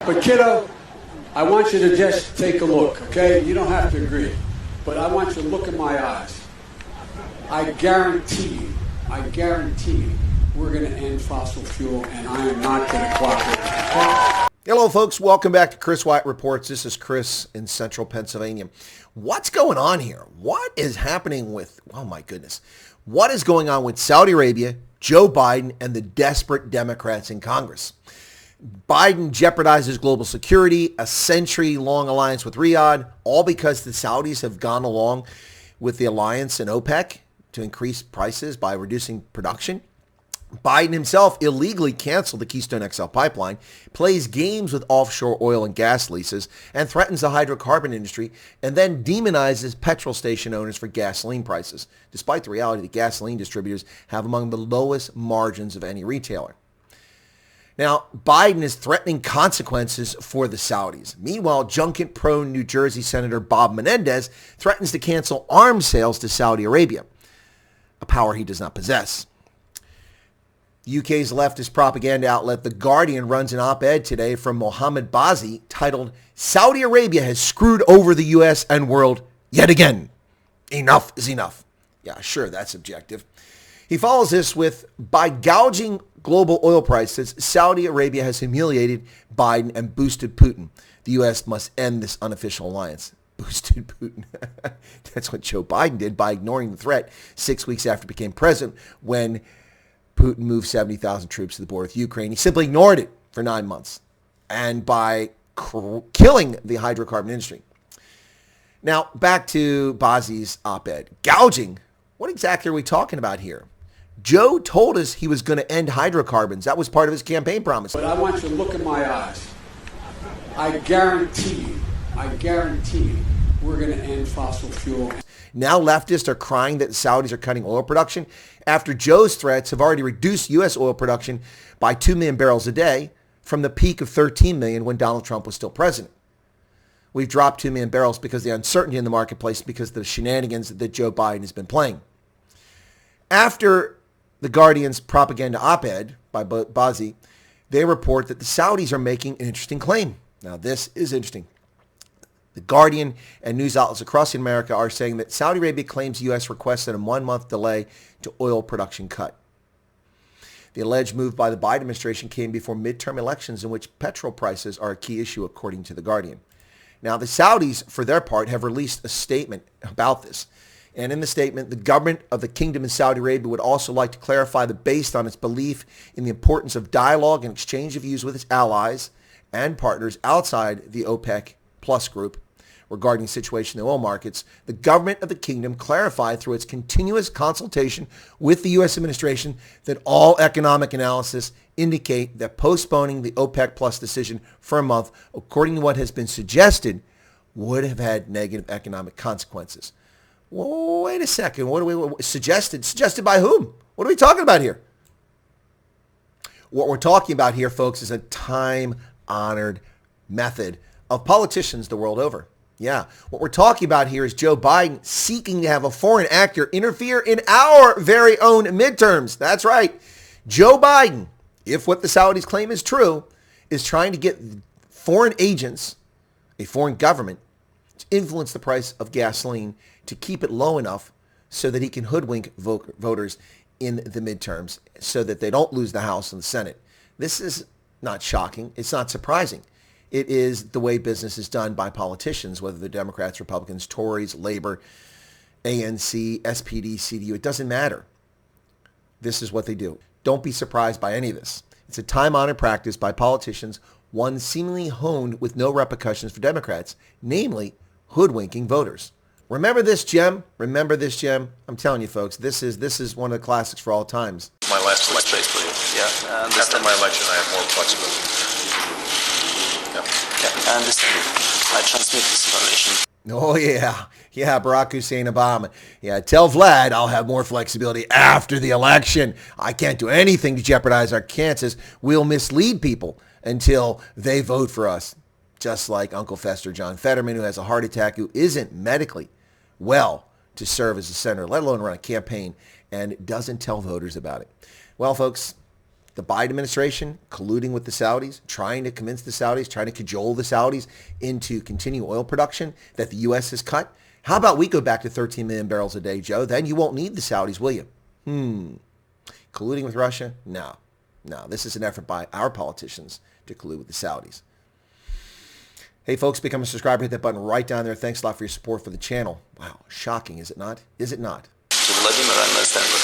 But kiddo, I want you to just take a look, okay? You don't have to agree. But I want you to look in my eyes. I guarantee you, we're going to end fossil fuel, and I am not going to cooperate. Okay? Hello, folks. Welcome back to Chris Wyatt Reports. This is Chris in central Pennsylvania. What's going on here? What is happening with, oh my goodness, what is going on with Saudi Arabia, Joe Biden, and the desperate Democrats in Congress? Biden jeopardizes global security, a century-long alliance with Riyadh, all because the Saudis have gone along with the alliance in OPEC to increase prices by reducing production. Biden himself illegally canceled the Keystone XL pipeline, plays games with offshore oil and gas leases, and threatens the hydrocarbon industry, and then demonizes petrol station owners for gasoline prices, despite the reality that gasoline distributors have among the lowest margins of any retailer. Now, Biden is threatening consequences for the Saudis. Meanwhile, junket-prone New Jersey Senator Bob Menendez threatens to cancel arms sales to Saudi Arabia, a power he does not possess. The UK's leftist propaganda outlet The Guardian runs an op-ed today from Mohammed Bazi titled, "Saudi Arabia has screwed over the US and world yet again. Enough is enough." Yeah, sure, that's objective. He follows this with, by gouging global oil prices, Saudi Arabia has humiliated Biden and boosted Putin. The U.S. must end this unofficial alliance. Boosted Putin. That's what Joe Biden did by ignoring the threat 6 weeks after he became president when Putin moved 70,000 troops to the border with Ukraine. He simply ignored it for 9 months. And by killing the hydrocarbon industry. Now, back to Bazi's op-ed. Gouging? What exactly are we talking about here? Joe told us he was going to end hydrocarbons. That was part of his campaign promise. But I want you to look in my eyes. I guarantee you, we're going to end fossil fuel. Now leftists are crying that the Saudis are cutting oil production after Joe's threats have already reduced U.S. oil production by 2 million barrels a day from the peak of 13 million when Donald Trump was still president. We've dropped 2 million barrels because of the uncertainty in the marketplace because of the shenanigans that Joe Biden has been playing. After the Guardian's propaganda op-ed by Bazi, they report that the Saudis are making an interesting claim. Now, this is interesting. The Guardian and news outlets across America are saying that Saudi Arabia claims the U.S. requested a 1-month delay to oil production cut. The alleged move by the Biden administration came before midterm elections in which petrol prices are a key issue, according to The Guardian. Now, the Saudis, for their part, have released a statement about this. And in the statement, the government of the Kingdom in Saudi Arabia would also like to clarify that based on its belief in the importance of dialogue and exchange of views with its allies and partners outside the OPEC Plus group regarding the situation in the oil markets, the government of the Kingdom clarified through its continuous consultation with the U.S. administration that all economic analysis indicate that postponing the OPEC Plus decision for a month, according to what has been suggested, would have had negative economic consequences. Whoa, wait a second. What are we suggested? Suggested by whom? What are we talking about here? What we're talking about here, folks, is a time-honored method of politicians the world over. Yeah. What we're talking about here is Joe Biden seeking to have a foreign actor interfere in our very own midterms. That's right. Joe Biden, if what the Saudis claim is true, is trying to get foreign agents, a foreign government, to influence the price of gasoline to keep it low enough so that he can hoodwink voters in the midterms so that they don't lose the House and the Senate. This is not shocking. It's not surprising. It is the way business is done by politicians, whether they're Democrats, Republicans, Tories, Labor, ANC, SPD, CDU. It doesn't matter. This is what they do. Don't be surprised by any of this. It's a time-honored practice by politicians, one seemingly honed with no repercussions for Democrats, namely hoodwinking voters. Remember this gem? Remember this gem? I'm telling you, folks, this is one of the classics for all times. My last election, yeah. After my election, I have more flexibility. Yeah, I understand. I transmit this information. Oh, yeah, Barack Hussein Obama. Yeah, tell Vlad I'll have more flexibility after the election. I can't do anything to jeopardize our chances. We'll mislead people until they vote for us. Just like Uncle Fester John Fetterman, who has a heart attack, who isn't medically well to serve as a senator, let alone run a campaign, and doesn't tell voters about it. Well, folks, The Biden administration colluding with the Saudis, trying to convince the Saudis, trying to cajole the Saudis into continued oil production that the U.S. has cut. How about we go back to 13 million barrels a day, Joe? Then you won't need the Saudis, will you? Colluding with Russia? No. This is an effort by our politicians to collude with the Saudis. Hey, folks, become a subscriber. Hit that button right down there. Thanks a lot for your support for the channel. Wow, shocking, is it not? Is it not? To Vladimir, I understand.